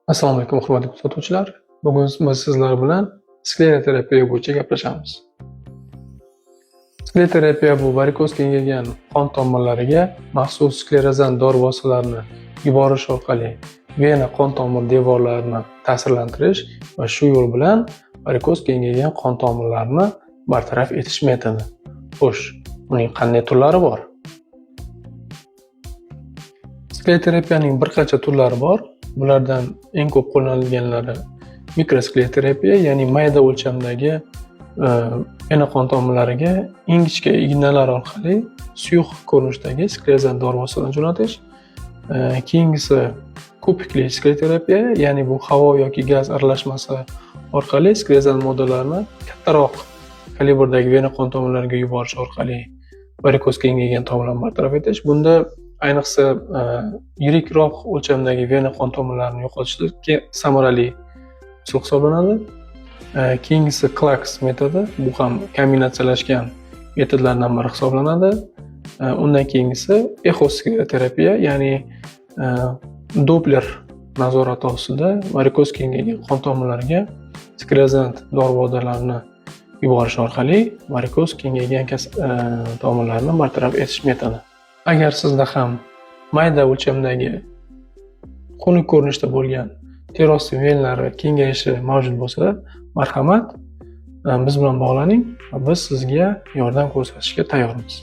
Assalomu alaykum hurmatli kuzatuvchilar. Bugun biz sizlar bilan skleroterapiya bo'yicha gaplashamiz. Skleroterapiya bu varikoz kengaygan qon tomirlariga maxsus sklerozan dori vositalarini yuborish orqali vena qon tomir devorlarini ta'sirlantirish va shu yo'l bilan varikoz kengaygan qon tomirlarini bartaraf etish metodi. Xo'sh, uning qanday turlari bor? Skleroterapiyaning bir qancha turlari bor. Bulardan eng ko'p qo'llanilganlari mikroskleroterapiya, ya'ni mayda o'lchamdagi vena qon tomirlariga ingichka ignalar orqali suyuq ko'rinishdagi sklerozan dori vositalarini jo'natish. Keyingisi kubikli skleroterapiya, ya'ni bu havo yoki gaz aralashmasi orqali sklerozan moddalarni kattaroq kalibrdagi vena qon tomirlariga yuborish orqali varikoz kengaygan tomirlarni bartaraf etish. Bunda ayniqsa yirikroq o'lchamdagi vena qon tomirlarini yo'qotishga samarali usul hisoblanadi. Keyingisi Klaks metodi, bu ham kombinatsiyalashgan metodlardan biri hisoblanadi. Undan keyingisi exoskleroterapiya, ya'ni Doppler nazorati ostida varikoz kengaygan qon tomirlariga sklerozan dori vositalarini yuborish orqali varikoz kengaygan tomirlarni bartaraf etish metodi. Agar sizda ham mayda o'lchamdagi xunuk ko'rinishda bo'lgan terosi venlari kengayishi mavjud bo'lsa, marhamat, biz bilan bog'laning va biz sizga yordam ko'rsatishga tayyormiz.